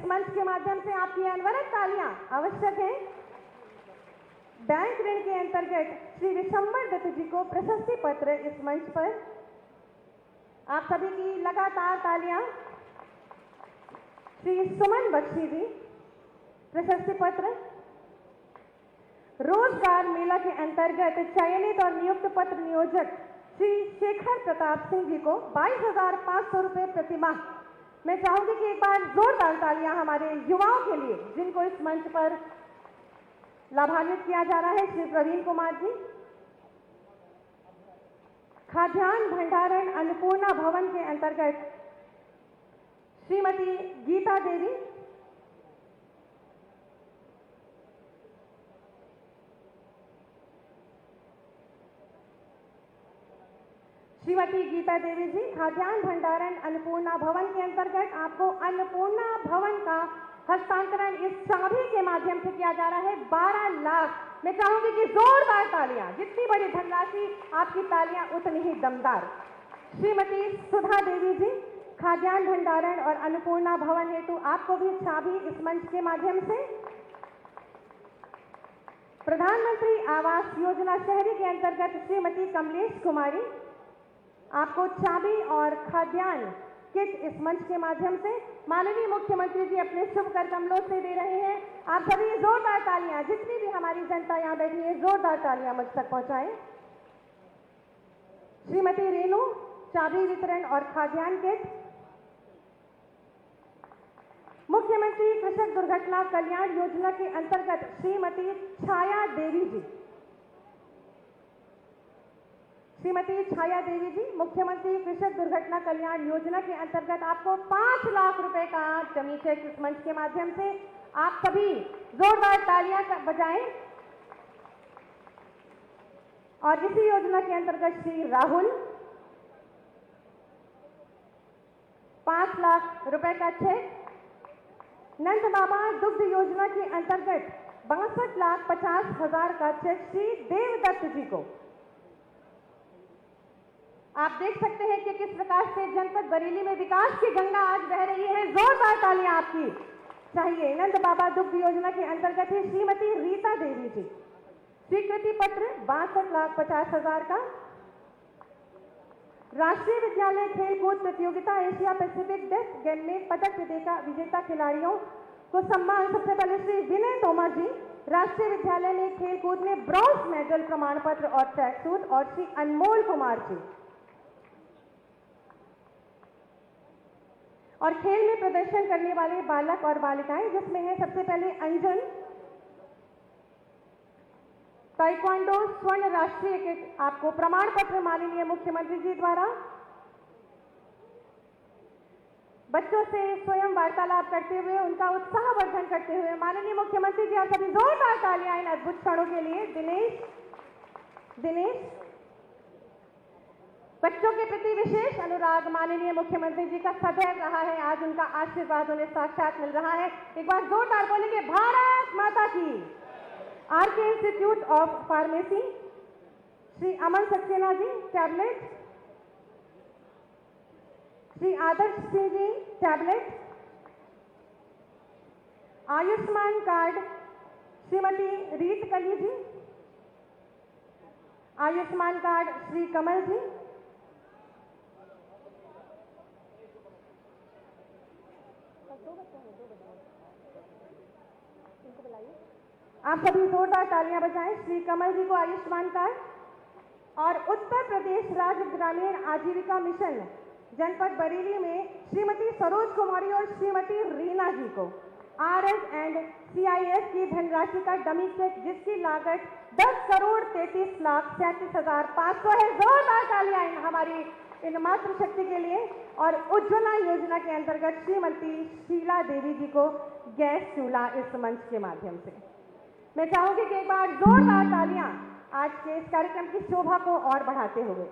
मंच के माध्यम से आपकी अनवरत तालियां आवश्यक है। बैंक ऋण के अंतर्गत श्री विशंबर दत्त जी को प्रशस्ति पत्र इस मंच पर। आप सभी की लगातार तालियां। श्री सुमन बख्शी जी प्रशस्ति पत्र। रोजगार मेला के अंतर्गत चयनित और नियुक्त पत्र नियोजक श्री शेखर प्रताप सिंह जी को 22,500 रुपए प्रतिमाह। मैं चाहूंगी कि एक बार जोरदार तालियां हमारे युवाओं के लिए जिनको इस मंच पर लाभान्वित किया जा रहा है। श्री प्रवीण कुमार जी। खाद्यान्न भंडारण अन्नपूर्णा भवन के अंतर्गत श्रीमती गीता देवी। श्रीमती गीता देवी जी, खाद्यान्न भंडारण अन्नपूर्णा भवन के अंतर्गत आपको अन्नपूर्णा भवन का हस्तांतरण इस चाबी के माध्यम से किया जा रहा है 12 लाख। मैं चाहूंगी कि जोरदार तालियां। जितनी बड़ी धनराशि आपकी तालियां उतनी ही दमदार। श्रीमती सुधा देवी जी, खाद्यान्न भंडारण और अन्नपूर्णा भवन हेतु आपको भी चाबी इस मंच के माध्यम से। प्रधानमंत्री आवास योजना शहरी के अंतर्गत श्रीमती कमलेश कुमारी, आपको चाबी और खाद्यान्न किट इस मंच के माध्यम से माननीय मुख्यमंत्री जी अपने शुभ कर कमलों से दे रहे हैं। आप सभी जोरदार तालियां, जितनी भी हमारी जनता यहां बैठी है, जोरदार तालियां मुझ तक पहुंचाएं। श्रीमती रेणु, चाबी वितरण और खाद्यान्न किट। मुख्यमंत्री कृषक दुर्घटना कल्याण योजना के अंतर्गत श्रीमती छाया देवी जी। श्रीमती छाया देवी जी, मुख्यमंत्री कृषक दुर्घटना कल्याण योजना के अंतर्गत आपको 5 लाख रुपए का जमी चेक इस मंच के माध्यम से। आप सभी जोरदार तालियां बजाएं। और इसी योजना के अंतर्गत श्री राहुल 5 लाख रुपए का चेक। नंद बाबा दुग्ध योजना के अंतर्गत 62,50,000 का चेक श्री देवदत्त जी को। आप देख सकते हैं कि किस प्रकार से जनपद बरेली में विकास की गंगा आज बह रही है। जोरदार तालियां आपकी चाहिए। नंद बाबा दुग्ध योजना के अंतर्गत है श्रीमती रीता देवी जी। स्वीकृति पत्र 62,50,000 का। राष्ट्रीय विद्यालय खेलकूद प्रतियोगिता एशिया पैसिफिक डेस्क गेम में पदक विजेता खिलाड़ियों को सम्मान। सबसे पहले श्री विनय तोमर जी, राष्ट्रीय विद्यालय में खेलकूद में ब्रॉन्ज मेडल प्रमाण पत्र और ट्रैक सूट। और श्री अनमोल कुमार जी। और खेल में प्रदर्शन करने वाले बालक और बालिकाएं, जिसमें है सबसे पहले अंजन, ताइक्वांडो स्वर्ण राष्ट्रीय किट आपको प्रमाण पत्र माननीय मुख्यमंत्री जी द्वारा। बच्चों से स्वयं वार्तालाप करते हुए उनका उत्साहवर्धन करते हुए माननीय मुख्यमंत्री जी, आप सभी जोरदार तालियां इन अद्भुत क्षणों के लिए। दिनेश, बच्चों के प्रति विशेष अनुराग माननीय मुख्यमंत्री जी का सदैव रहा है। आज उनका आशीर्वाद उन्हें साक्षात मिल रहा है। एक बार जोरदार बोलेंगे भारत माता की। RK institute of pharmacy Shri Aman Saxena ji tablet. Shri Adarsh Singh ji tablet. Ayushman card Shrimati Reet Kali ji. Ayushman card Shri Kamal ji. आप सभी जोरदार तालियां बजाएं। श्री कमल जी को आयुष्मान कार्ड। और उत्तर प्रदेश राज्य ग्रामीण आजीविका मिशन जनपद बरेली में श्रीमती सरोज कुमारी और श्रीमती रीना जी को आरएस एंड सीआईएस की धनराशि का डमी चेक, जिसकी लागत 10,33,37,500 है। जोरदार तालियां हमारी इन मातृशक्ति के लिए। और उज्ज्वला योजना के अंतर्गत श्रीमती शीला देवी जी को गैस चूल्हा इस मंच के माध्यम से। मैं चाहूंगी कि एक बार जोरदार तालियां आज के इस कार्यक्रम की शोभा को और बढ़ाते हुए।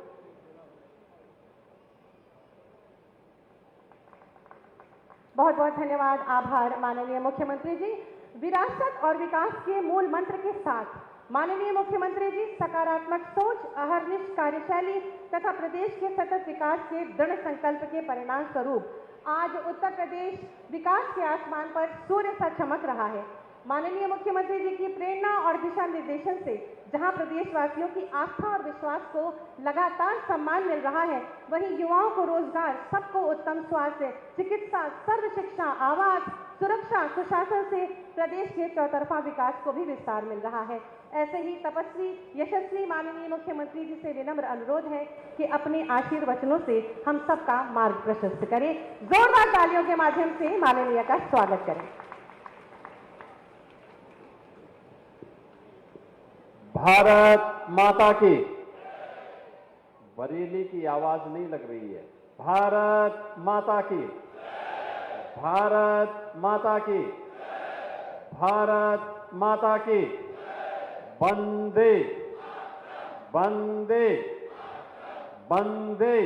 बहुत बहुत धन्यवाद, आभार माननीय मुख्यमंत्री जी। विरासत और विकास के मूल मंत्र के साथ माननीय मुख्यमंत्री जी सकारात्मक सोच, अहर्निश कार्यशैली तथा प्रदेश के सतत विकास के दृढ़ संकल्प के परिणाम स्वरूप आज उत्तर प्रदेश विकास के आसमान पर सूर्य सा चमक रहा है। माननीय मुख्यमंत्री जी की प्रेरणा और दिशा निर्देशन से जहां प्रदेशवासियों की आस्था और विश्वास को लगातार सम्मान मिल रहा है, वहीं युवाओं को रोजगार, सबको उत्तम स्वास्थ्य, चिकित्सा, सर्व शिक्षा, आवास, सुरक्षा, सुशासन से प्रदेश के चौतरफा विकास को भी विस्तार मिल रहा है। ऐसे ही तपस्वी, यशस्वी माननीय मुख्यमंत्री जी से विनम्र अनुरोध है कि अपने आशीर्वचनों से हम सबका मार्ग प्रशस्त करें। जोरदार तालियों के माध्यम से माननीय का स्वागत करें। भारत माता की। बरेली की आवाज नहीं लग रही है। भारत माता की। भारत माता की। भारत माता की। वंदे वंदे वंदे।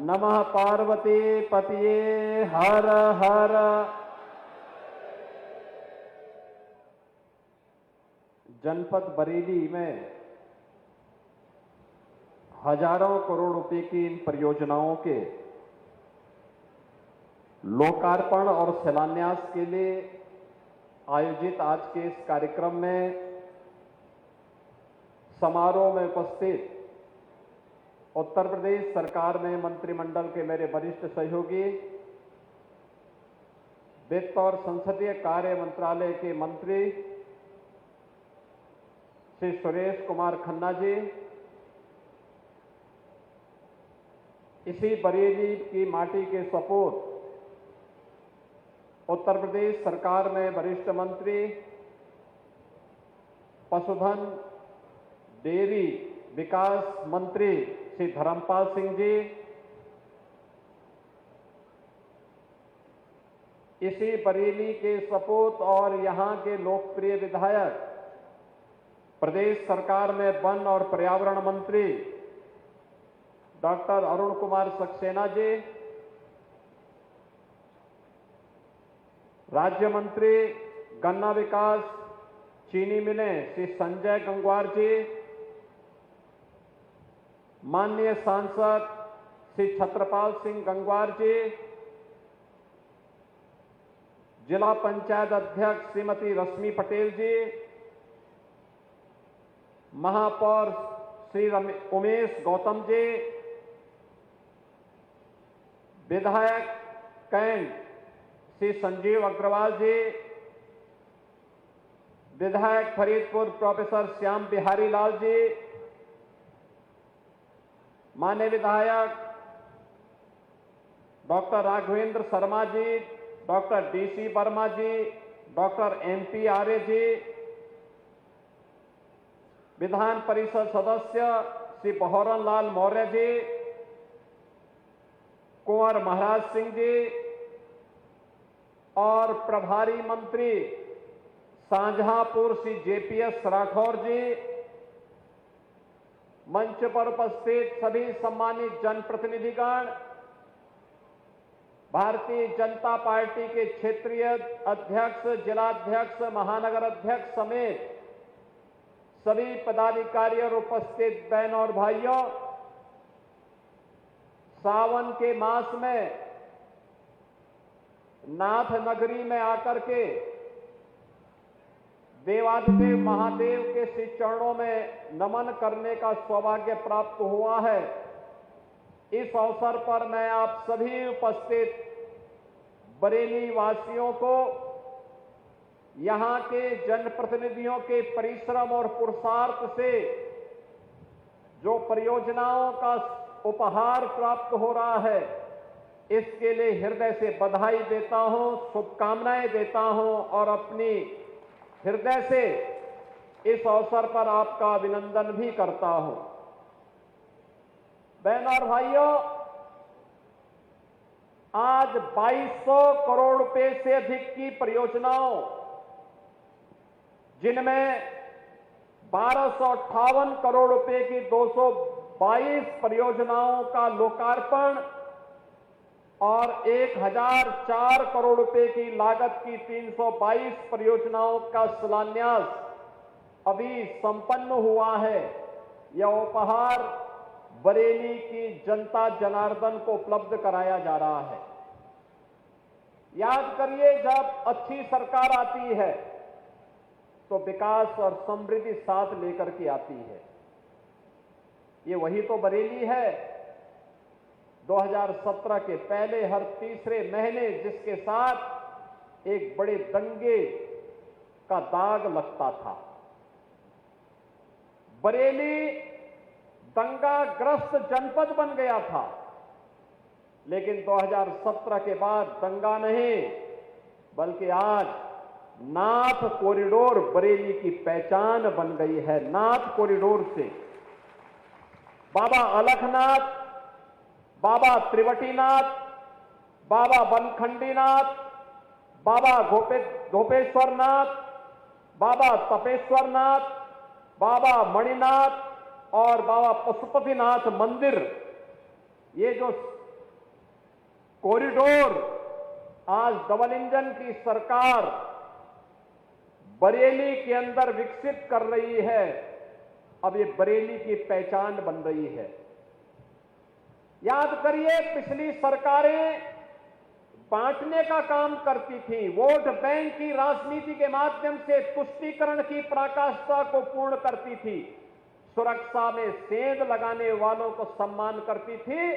नमः पार्वती पतिये हर हर। जनपद बरेली में हजारों करोड़ रुपए की इन परियोजनाओं के लोकार्पण और शिलान्यास के लिए आयोजित आज के इस कार्यक्रम में समारोह में उपस्थित उत्तर प्रदेश सरकार में मंत्रिमंडल के मेरे वरिष्ठ सहयोगी, वित्त और संसदीय कार्य मंत्रालय के मंत्री श्री सुरेश कुमार खन्ना जी, इसी बरेली की माटी के सपूत उत्तर प्रदेश सरकार में वरिष्ठ मंत्री, पशुधन डेयरी विकास मंत्री श्री धर्मपाल सिंह जी, इसी बरेली के सपूत और यहां के लोकप्रिय विधायक, प्रदेश सरकार में वन और पर्यावरण मंत्री डॉक्टर अरुण कुमार सक्सेना जी, राज्य मंत्री गन्ना विकास, चीनी मिलें श्री संजय गंगवार जी, माननीय सांसद श्री छत्रपाल सिंह गंगवार जी, जिला पंचायत अध्यक्ष श्रीमती रश्मि पटेल जी, महापौर श्री उमेश गौतम जी, विधायक कैंट श्री संजीव अग्रवाल जी, विधायक फरीदपुर प्रोफेसर श्याम बिहारी लाल जी, माननीय विधायक doctor Raghavendra Sharma ji, doctor DC Verma जी, डॉक्टर एमपी आर्य जी, विधान परिषद सदस्य श्री बहोरन लाल मौर्य जी, कुंवर महाराज सिंह जी और प्रभारी मंत्री शाहजहांपुर श्री जेपीएस राठौर जी, मंच पर उपस्थित सभी सम्मानित जनप्रतिनिधिगण, भारतीय जनता पार्टी के क्षेत्रीय अध्यक्ष, जिलाध्यक्ष, महानगर अध्यक्ष समेत सभी पदाधिकारी और उपस्थित बहनों और भाइयों, सावन के मास में नाथ नगरी में आकर के देवादिदेव महादेव के श्री चरणों में नमन करने का सौभाग्य प्राप्त हुआ है। इस अवसर पर मैं आप सभी उपस्थित बरेली वासियों को यहां के जनप्रतिनिधियों के परिश्रम और पुरुषार्थ से जो परियोजनाओं का उपहार प्राप्त हो रहा है, इसके लिए हृदय से बधाई देता हूं, शुभकामनाएं देता हूं और अपनी हृदय से इस अवसर पर आपका अभिनंदन भी करता हूं। बहनों और भाइयों, आज 2200 करोड़ रुपए से अधिक की परियोजनाओं, जिनमें 1258 करोड़ रुपए की 222 परियोजनाओं का लोकार्पण और 1004 करोड़ रुपए की लागत की 322 परियोजनाओं का शिलान्यास अभी संपन्न हुआ है। यह उपहार बरेली की जनता जनार्दन को उपलब्ध कराया जा रहा है। याद करिए, जब अच्छी सरकार आती है तो विकास और समृद्धि साथ लेकर के आती है। ये वही तो बरेली है 2017 के पहले हर तीसरे महीने जिसके साथ एक बड़े दंगे का दाग लगता था। बरेली दंगाग्रस्त जनपद बन गया था, लेकिन 2017 के बाद दंगा नहीं बल्कि आज नाथ कॉरिडोर बरेली की पहचान बन गई है। नाथ कॉरिडोर से बाबा अलखनाथ, बाबा त्रिवटीनाथ, बाबा बनखंडीनाथ, बाबा गोपेश्वरनाथ, बाबा तपेश्वरनाथ, बाबा मणिनाथ और बाबा पशुपतिनाथ मंदिर, ये जो कॉरिडोर आज डबल इंजन की सरकार बरेली के अंदर विकसित कर रही है, अब ये बरेली की पहचान बन रही है। याद करिए, पिछली सरकारें बांटने का काम करती थी, वोट बैंक की राजनीति के माध्यम से तुष्टीकरण की पराकाष्ठा को पूर्ण करती थी, सुरक्षा में सेंध लगाने वालों को सम्मान करती थी,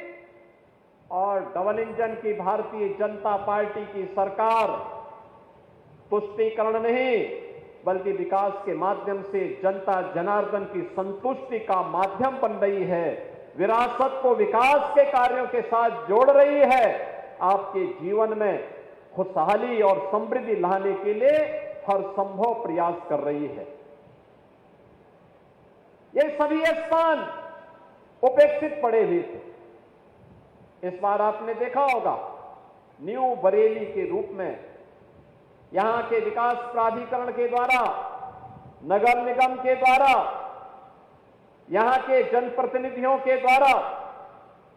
और डबल इंजन की भारतीय जनता पार्टी की सरकार तुष्टीकरण नहीं बल्कि विकास के माध्यम से जनता जनार्दन की संतुष्टि का माध्यम बन रही है, विरासत को विकास के कार्यों के साथ जोड़ रही है, आपके जीवन में खुशहाली और समृद्धि लाने के लिए हर संभव प्रयास कर रही है। ये सभी स्थान उपेक्षित पड़े हुए थे। इस बार आपने देखा होगा, न्यू बरेली के रूप में यहां के विकास प्राधिकरण के द्वारा, नगर निगम के द्वारा, यहां के जनप्रतिनिधियों के द्वारा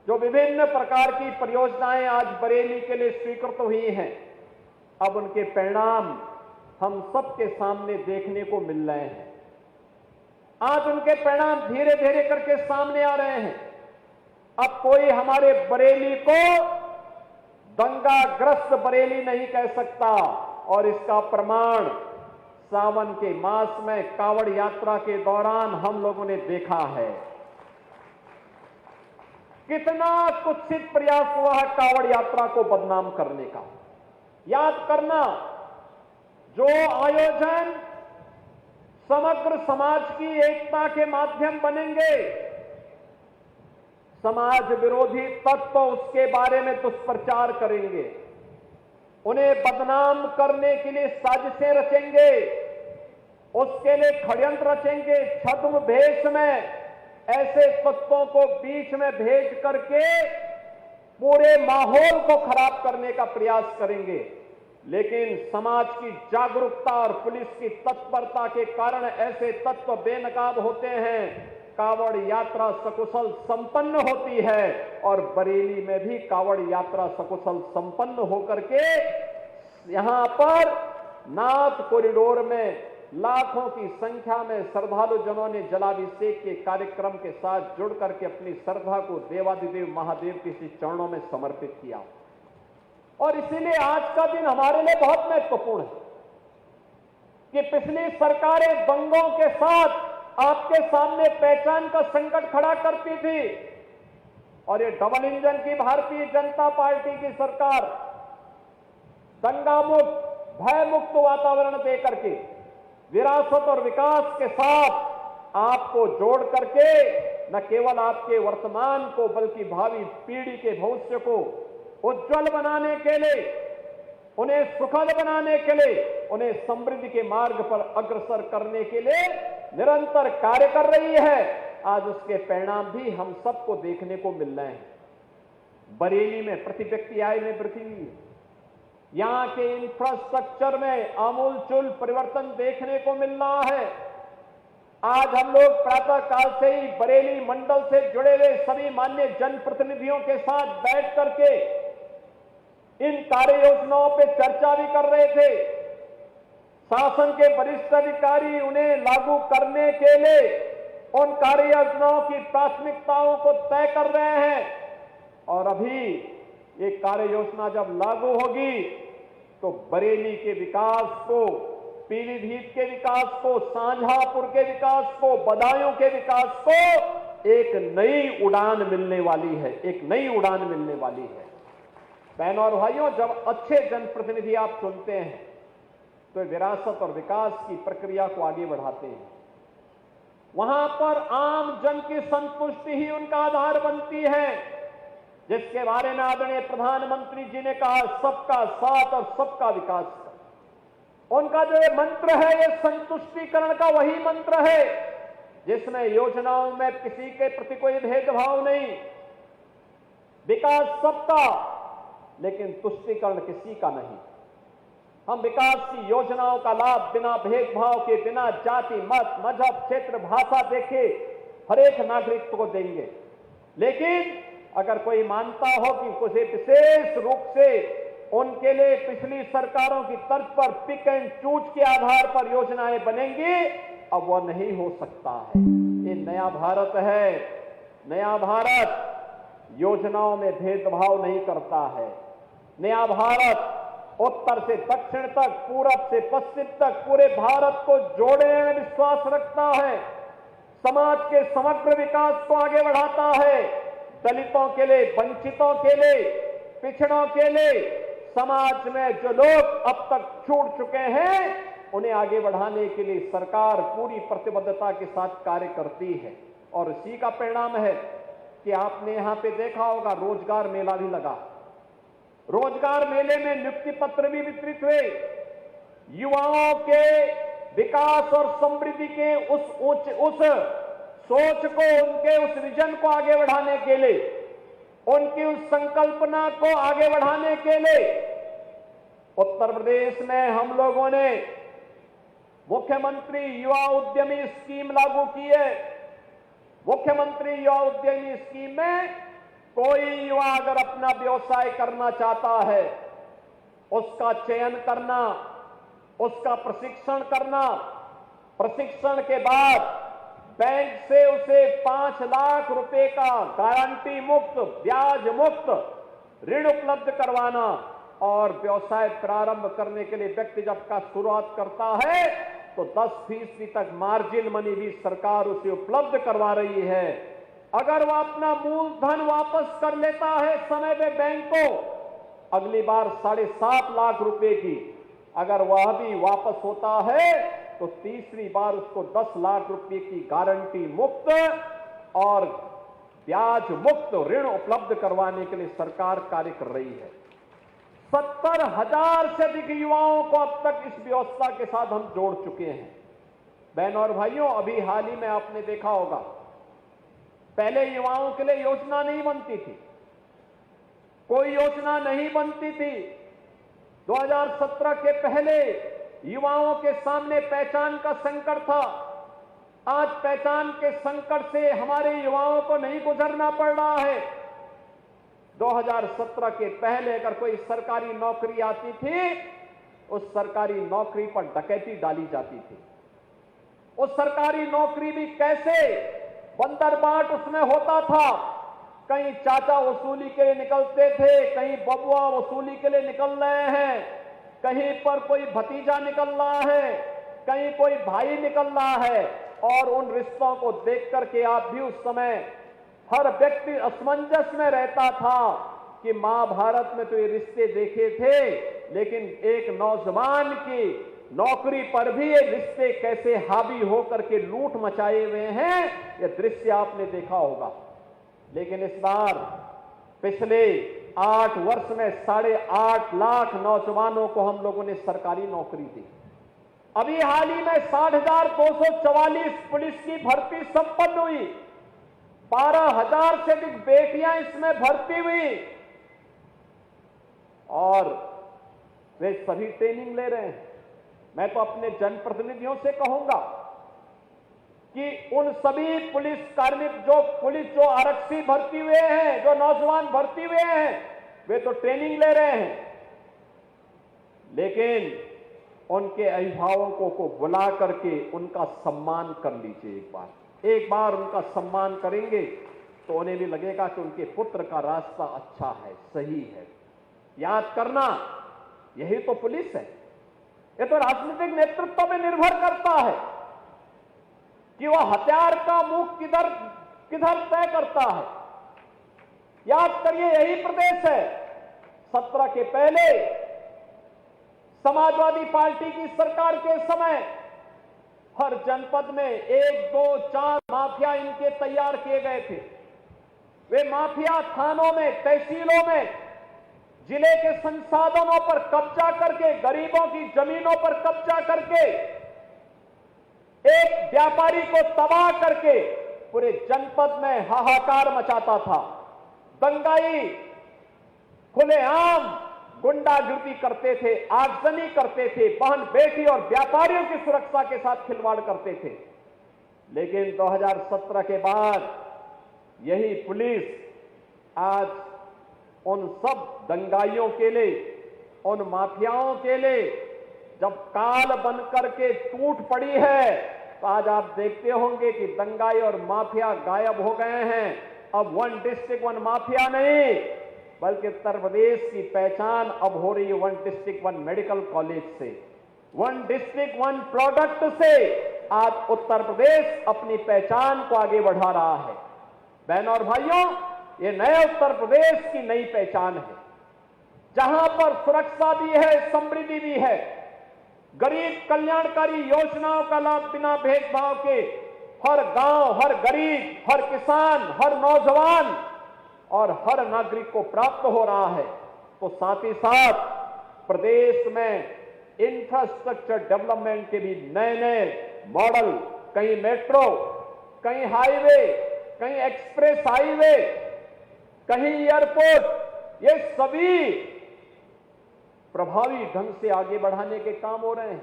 जो विभिन्न प्रकार की परियोजनाएं आज बरेली के लिए स्वीकृत हुई हैं, अब उनके परिणाम हम सबके सामने देखने को मिल रहे हैं। आज उनके परिणाम धीरे धीरे करके सामने आ रहे हैं। अब कोई हमारे बरेली को दंगाग्रस्त बरेली नहीं कह सकता, और इसका प्रमाण सावन के मास में कावड़ यात्रा के दौरान हम लोगों ने देखा है। कितना कुत्सित प्रयास हुआ है कावड़ यात्रा को बदनाम करने का। याद करना, जो आयोजन समग्र समाज की एकता के माध्यम बनेंगे, समाज विरोधी तत्व उसके बारे में दुष्प्रचार करेंगे, उन्हें बदनाम करने के लिए साजिशें रचेंगे, उसके लिए षड्यंत्र रचेंगे, छद्म भेष में ऐसे तत्वों को बीच में भेज करके पूरे माहौल को खराब करने का प्रयास करेंगे। लेकिन समाज की जागरूकता और पुलिस की तत्परता के कारण ऐसे तत्व बेनकाब होते हैं, कावड़ यात्रा सकुशल संपन्न होती है, और बरेली में भी कावड़ यात्रा सकुशल संपन्न होकर के यहां पर नाथ कॉरिडोर में लाखों की संख्या में श्रद्धालु जनों ने जलाभिषेक के कार्यक्रम के साथ जुड़ करके अपनी श्रद्धा को देवादिदेव महादेव के श्री चरणों में समर्पित किया। और इसीलिए आज का दिन हमारे लिए बहुत महत्वपूर्ण है कि पिछली सरकारें दंगों के साथ आपके सामने पहचान का संकट खड़ा करती थी, और ये डबल इंजन की भारतीय जनता पार्टी की सरकार दंगा मुक्त, भय मुक्त वातावरण देकर के विरासत और विकास के साथ आपको जोड़ करके न केवल आपके वर्तमान को बल्कि भावी पीढ़ी के भविष्य को उज्जवल बनाने के लिए, उन्हें सुखद बनाने के लिए, उन्हें समृद्धि के मार्ग पर अग्रसर करने के लिए निरंतर कार्य कर रही है। आज उसके परिणाम भी हम सबको देखने को मिल रहे हैं। बरेली में प्रति व्यक्ति आय में वृद्धि हुई है, यहां के इंफ्रास्ट्रक्चर में आमूलचूल परिवर्तन देखने को मिल रहा है। आज हम लोग प्रातः काल से ही बरेली मंडल से जुड़े हुए सभी मान्य जनप्रतिनिधियों के साथ बैठ करके इन कार्य योजनाओं पर चर्चा भी कर रहे थे। शासन के वरिष्ठ अधिकारी उन्हें लागू करने के लिए उन कार्य योजनाओं की प्राथमिकताओं को तय कर रहे हैं, और अभी ये कार्य योजना जब लागू होगी तो बरेली के विकास को, पीलीभीत के विकास को, शाहजहांपुर के विकास को, बदायूं के विकास को एक नई उड़ान मिलने वाली है, एक नई उड़ान मिलने वाली है। बहनों और भाइयों, जब अच्छे जनप्रतिनिधि आप चुनते हैं तो विरासत और विकास की प्रक्रिया को आगे बढ़ाते हैं। वहां पर आम जन की संतुष्टि ही उनका आधार बनती है, जिसके बारे में आदरणीय प्रधानमंत्री जी ने कहा, सबका साथ और सबका विकास। उनका जो ये मंत्र है, ये संतुष्टिकरण का वही मंत्र है जिसमें योजनाओं में किसी के प्रति कोई भेदभाव नहीं, विकास सबका लेकिन तुष्टिकरण किसी का नहीं। हम विकास की योजनाओं का लाभ बिना भेदभाव के, बिना जाति, मत, मजहब, क्षेत्र, भाषा देखे हर एक नागरिक को देंगे। लेकिन अगर कोई मानता हो कि कुछ विशेष रूप से उनके लिए पिछली सरकारों की तर्ज पर पिक एंड चूज के आधार पर योजनाएं बनेंगी, अब वह नहीं हो सकता है। ये नया भारत है। नया भारत योजनाओं में भेदभाव नहीं करता है। नया भारत उत्तर से दक्षिण तक, पूरब से पश्चिम तक पूरे भारत को जोड़ने में विश्वास रखता है। समाज के समग्र विकास को आगे बढ़ाता है। दलितों के लिए, वंचितों के लिए, पिछड़ों के लिए, समाज में जो लोग अब तक छूट चुके हैं उन्हें आगे बढ़ाने के लिए सरकार पूरी प्रतिबद्धता के साथ कार्य करती है। और इसी का परिणाम है कि आपने यहां पे देखा होगा, रोजगार मेला भी लगा। रोजगार मेले में नियुक्ति पत्र भी वितरित हुए। युवाओं के विकास और समृद्धि के उस सोच को, उनके उस विजन को आगे बढ़ाने के लिए, उनकी उस संकल्पना को आगे बढ़ाने के लिए उत्तर प्रदेश में हम लोगों ने मुख्यमंत्री युवा उद्यमी स्कीम लागू की है। मुख्यमंत्री युवा उद्यमी स्कीम में कोई युवा अगर अपना व्यवसाय करना चाहता है, उसका चयन करना, उसका प्रशिक्षण करना, प्रशिक्षण के बाद बैंक से उसे 5 लाख रुपए का गारंटी मुक्त, ब्याज मुक्त ऋण उपलब्ध करवाना और व्यवसाय प्रारंभ करने के लिए व्यक्ति जब का शुरुआत करता है तो 10% तक मार्जिन मनी भी सरकार उसे उपलब्ध करवा रही है। अगर वह अपना मूलधन वापस कर लेता है समय पे बैंक को, अगली बार 7.5 लाख रुपए की अगर वह भी वापस होता है तो तीसरी बार उसको 10 लाख रुपए की गारंटी मुक्त और ब्याज मुक्त ऋण उपलब्ध करवाने के लिए सरकार कार्य कर रही है। 70,000 से अधिक युवाओं को अब तक इस व्यवस्था के साथ हम जोड़ चुके हैं। बहनों और भाइयों, अभी हाल ही में आपने देखा होगा, पहले युवाओं के लिए योजना नहीं बनती थी, कोई योजना नहीं बनती थी। 2017 के पहले युवाओं के सामने पहचान का संकट था। आज पहचान के संकट से हमारे युवाओं को नहीं गुजरना पड़ रहा है। 2017 के पहले अगर कोई सरकारी नौकरी आती थी, उस सरकारी नौकरी पर डकैती डाली जाती थी। उस सरकारी नौकरी भी कैसे बंदरबाट उसमें होता था। कहीं चाचा वसूली के लिए निकलते थे, कहीं बबुआ वसूली के लिए निकल रहे हैं, कहीं पर कोई भतीजा निकल रहा है, कहीं कोई भाई निकल रहा है। और उन रिश्तों को देख करके आप भी उस समय हर व्यक्ति असमंजस में रहता था कि महाभारत में तो ये रिश्ते देखे थे, लेकिन एक नौजवान की नौकरी पर भी ये रिश्ते कैसे हावी होकर के लूट मचाए हुए हैं, ये दृश्य आपने देखा होगा। लेकिन इस बार पिछले 8 वर्ष में 8.5 लाख नौजवानों को हम लोगों ने सरकारी नौकरी दी। अभी हाल ही में 60,244 पुलिस की भर्ती संपन्न हुई। 12,000 से अधिक बेटियां इसमें भर्ती हुई और वे सभी ट्रेनिंग ले रहे हैं। मैं तो अपने जनप्रतिनिधियों से कहूंगा कि उन सभी पुलिस कार्मिक जो आरक्षी भर्ती हुए हैं, जो नौजवान भर्ती हुए हैं, वे तो ट्रेनिंग ले रहे हैं, लेकिन उनके अभिभावकों को बुला करके उनका सम्मान कर लीजिए। एक बार उनका सम्मान करेंगे तो उन्हें भी लगेगा कि उनके पुत्र का रास्ता अच्छा है, सही है। याद करना, यही तो पुलिस है। ये तो राजनीतिक नेतृत्व में निर्भर करता है कि वह हथियार का मुख किधर किधर तय करता है। याद करिए, यही प्रदेश है 17 के पहले समाजवादी पार्टी की सरकार के समय हर जनपद में 1, 2, 4 माफिया इनके तैयार किए गए थे। वे माफिया थानों में, तहसीलों में जिले के संसाधनों पर कब्जा करके, गरीबों की जमीनों पर कब्जा करके, एक व्यापारी को तबाह करके पूरे जनपद में हाहाकार मचाता था। दंगाई, खुलेआम गुंडागिर्दी करते थे, आगजनी करते थे, बहन बेटी और व्यापारियों की सुरक्षा के साथ खिलवाड़ करते थे। लेकिन 2017 के बाद यही पुलिस आज उन सब दंगाइयों के लिए, उन माफियाओं के लिए जब काल बन करके टूट पड़ी है, तो आज आप देखते होंगे कि दंगाई और माफिया गायब हो गए हैं। अब 1 डिस्ट्रिक्ट 1 माफिया नहीं, बल्कि उत्तर प्रदेश की पहचान अब हो रही है 1 डिस्ट्रिक्ट 1 मेडिकल कॉलेज से, 1 डिस्ट्रिक्ट 1 प्रोडक्ट से। आज उत्तर प्रदेश अपनी पहचान को आगे बढ़ा रहा है। बहनों और भाइयों, ये नए उत्तर प्रदेश की नई पहचान है, जहां पर सुरक्षा भी है, समृद्धि भी है, गरीब कल्याणकारी योजनाओं का लाभ बिना भेदभाव के हर गांव, हर गरीब, हर किसान, हर नौजवान और हर नागरिक को प्राप्त हो रहा है। तो साथ ही साथ प्रदेश में इंफ्रास्ट्रक्चर डेवलपमेंट के भी नए नए मॉडल, कहीं मेट्रो, कहीं हाईवे, कहीं एक्सप्रेस हाईवे, कहीं एयरपोर्ट, ये सभी प्रभावी ढंग से आगे बढ़ाने के काम हो रहे हैं।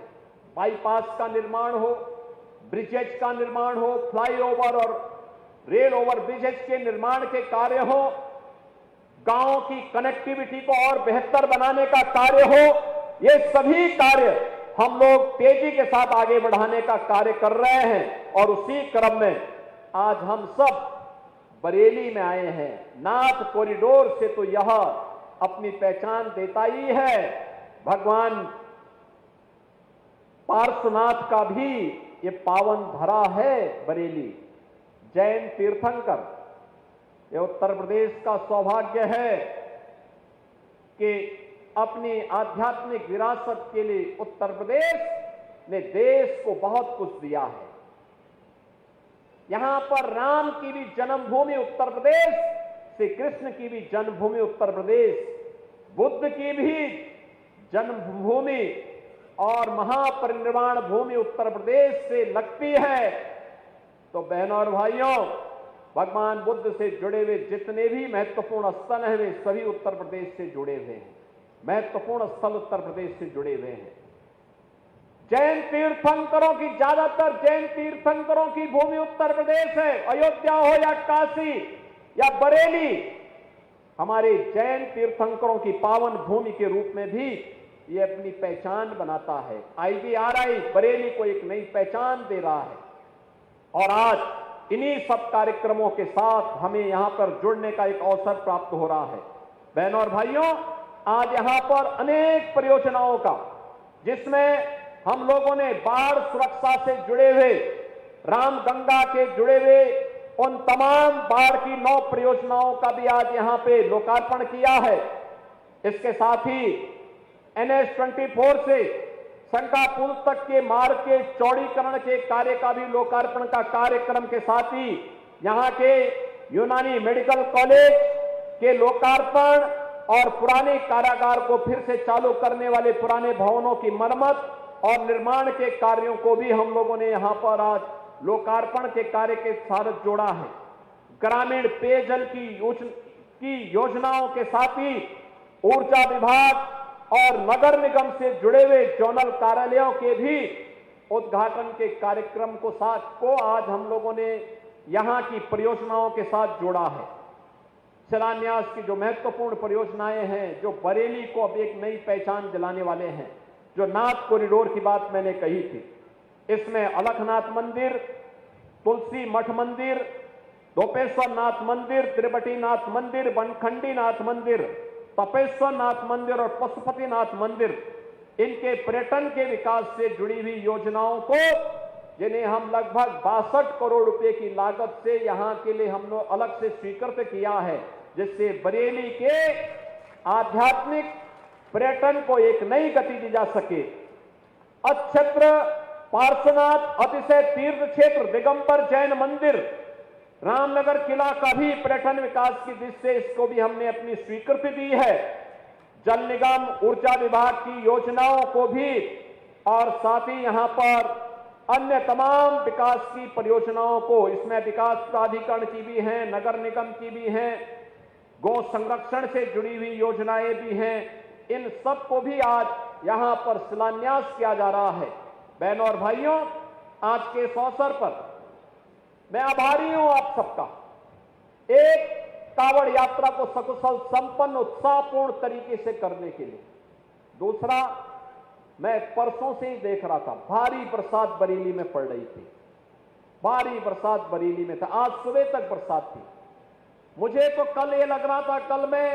बाईपास का निर्माण हो, ब्रिजेज का निर्माण हो, फ्लाईओवर और रेल ओवर ब्रिजेज के निर्माण के कार्य हो, गांवों की कनेक्टिविटी को और बेहतर बनाने का कार्य हो, ये सभी कार्य हम लोग तेजी के साथ आगे बढ़ाने का कार्य कर रहे हैं। और उसी क्रम में आज हम सब बरेली में आए हैं। नाथ कॉरिडोर से तो यह अपनी पहचान देता ही है। भगवान पार्श्वनाथ का भी ये पावन धरा है बरेली। जैन तीर्थंकर, ये उत्तर प्रदेश का सौभाग्य है कि अपनी आध्यात्मिक विरासत के लिए उत्तर प्रदेश ने देश को बहुत कुछ दिया है। यहां पर राम की भी जन्मभूमि उत्तर प्रदेश, श्री कृष्ण की भी जन्मभूमि उत्तर प्रदेश, बुद्ध की भी जन्मभूमि और महापरिनिर्वाण भूमि उत्तर प्रदेश से लगती है। तो बहनों और भाइयों, भगवान बुद्ध से जुड़े हुए जितने भी महत्वपूर्ण स्थल हैं, वे सभी उत्तर प्रदेश से जुड़े हुए हैं। महत्वपूर्ण स्थल उत्तर प्रदेश से जुड़े हुए हैं। जैन तीर्थंकरों की, ज्यादातर जैन तीर्थंकरों की भूमि उत्तर प्रदेश है। अयोध्या हो या काशी या बरेली, हमारे जैन तीर्थंकरों की पावन भूमि के रूप में भी ये अपनी पहचान बनाता है। IBRI बरेली को एक नई पहचान दे रहा है। और आज इन्हीं सब कार्यक्रमों के साथ हमें यहां पर जुड़ने का एक अवसर प्राप्त हो रहा है। बहनों और भाइयों, आज यहां पर अनेक परियोजनाओं का, जिसमें हम लोगों ने बाढ़ सुरक्षा से जुड़े हुए, रामगंगा के जुड़े हुए उन तमाम बाढ़ की 9 परियोजनाओं का भी आज यहां पे लोकार्पण किया है। इसके साथ ही NH-24 से शंका पुल तक के मार्ग के चौड़ीकरण के कार्य का भी लोकार्पण का कार्यक्रम के साथ ही यहां के यूनानी मेडिकल कॉलेज के लोकार्पण और पुराने कारागार को फिर से चालू करने वाले पुराने भवनों की मरम्मत और निर्माण के कार्यों को भी हम लोगों ने यहां पर आज लोकार्पण के कार्य के साथ जोड़ा है। ग्रामीण पेयजल की योजनाओं के साथ ही ऊर्जा विभाग और नगर निगम से जुड़े हुए जोनल कार्यालयों के भी उद्घाटन के कार्यक्रम को आज हम लोगों ने यहां की परियोजनाओं के साथ जोड़ा है। शिलान्यास की जो महत्वपूर्ण परियोजनाएं हैं, जो बरेली को अब एक नई पहचान दिलाने वाले हैं, जो नाथ कॉरिडोर की बात मैंने कही थी, इसमें अलखनाथ मंदिर, तुलसी मठ मंदिर, दोपेश्वर नाथ मंदिर, त्रिबटी नाथ मंदिर, बनखंडी नाथ मंदिर, तपेश्वर नाथ मंदिर और पशुपतिनाथ मंदिर, इनके पर्यटन के विकास से जुड़ी हुई योजनाओं को, जिन्हें हम लगभग 62 करोड़ रुपए की लागत से यहां के लिए हम लोग अलग से स्वीकृत किया है, जिससे बरेली के आध्यात्मिक पर्यटन को एक नई गति दी जा सके। अच्छेत्र पार्श्वनाथ अतिशय तीर्थ क्षेत्र दिगंबर जैन मंदिर, रामनगर किला का भी पर्यटन विकास की दृष्टि से इसको भी हमने अपनी स्वीकृति दी है। जल निगम, ऊर्जा विभाग की योजनाओं को भी, और साथ ही यहां पर अन्य तमाम विकास की परियोजनाओं को, इसमें विकास प्राधिकरण की भी हैं, नगर निगम की भी हैं, गौ संरक्षण से जुड़ी हुई योजनाएं भी हैं, इन सब को भी आज यहां पर शिलान्यास किया जा रहा है। बहनों और भाइयों, आज के इस अवसर पर मैं आभारी हूं आप सबका, एक कांवड़ यात्रा को सकुशल संपन्न उत्साहपूर्ण तरीके से करने के लिए। दूसरा, मैं परसों से ही देख रहा था, भारी बरसात बरेली में पड़ रही थी, भारी बरसात बरेली में था, आज सुबह तक बरसात थी। मुझे तो कल ये लग रहा था, कल मैं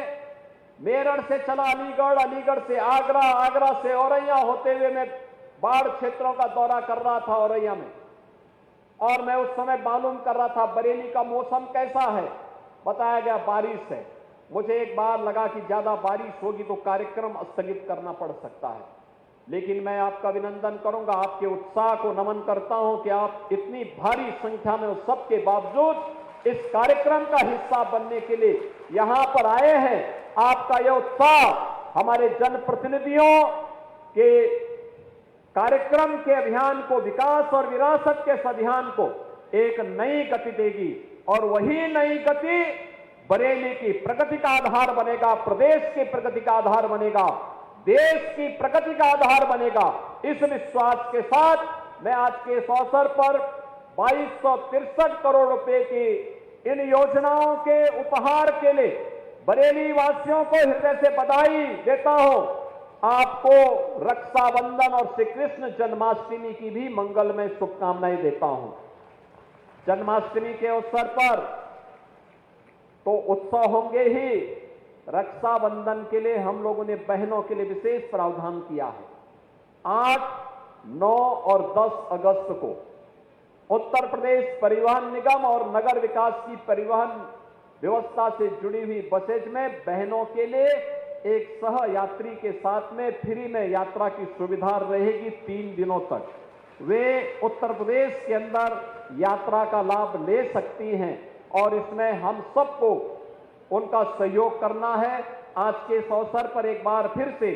मेरठ से चला अलीगढ़, अलीगढ़ से आगरा, आगरा से औरैया होते हुए मैं बाढ़ क्षेत्रों का दौरा कर रहा था औरैया में, और मैं उस समय मालूम कर रहा था बरेली का मौसम कैसा है। बताया गया बारिश है। मुझे एक बार लगा कि ज्यादा बारिश होगी तो कार्यक्रम स्थगित करना पड़ सकता है, लेकिन मैं आपका अभिनंदन करूंगा, आपके उत्साह को नमन करता हूं कि आप इतनी भारी संख्या में उस सब के बावजूद इस कार्यक्रम का हिस्सा बनने के लिए यहां पर आए हैं। आपका यह उत्साह हमारे जनप्रतिनिधियों के कार्यक्रम के अभियान को, विकास और विरासत के इस अभियान को एक नई गति देगी, और वही नई गति बरेली की प्रगति का आधार बनेगा, प्रदेश की प्रगति का आधार बनेगा, देश की प्रगति का आधार बनेगा। इस विश्वास के साथ मैं आज के इस अवसर पर 2263 करोड़ रुपए की इन योजनाओं के उपहार के लिए बरेली वासियों को हृदय से बधाई देता हूं। आपको रक्षाबंधन और श्री कृष्ण जन्माष्टमी की भी मंगलमय शुभकामनाएं देता हूं। जन्माष्टमी के अवसर पर तो उत्सव होंगे ही, रक्षाबंधन के लिए हम लोगों ने बहनों के लिए विशेष प्रावधान किया है। 8, 9 और 10 अगस्त को उत्तर प्रदेश परिवहन निगम और नगर विकास की परिवहन व्यवस्था से जुड़ी हुई बसेज में बहनों के लिए एक सह यात्री के साथ में फ्री में यात्रा की सुविधा रहेगी 3 दिनों तक। वे उत्तर प्रदेश के अंदर यात्रा का लाभ ले सकती हैं, और इसमें हम सबको उनका सहयोग करना है। आज के इस अवसर पर एक बार फिर से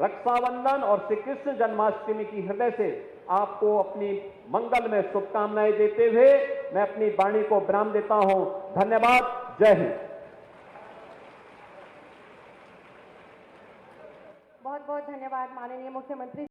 रक्षाबंधन और श्री कृष्ण जन्माष्टमी की हृदय से आपको अपनी मंगल में शुभकामनाएं देते हुए मैं अपनी वाणी को विराम देता हूं। धन्यवाद। जय हिंद। बहुत बहुत धन्यवाद माननीय मुख्यमंत्री।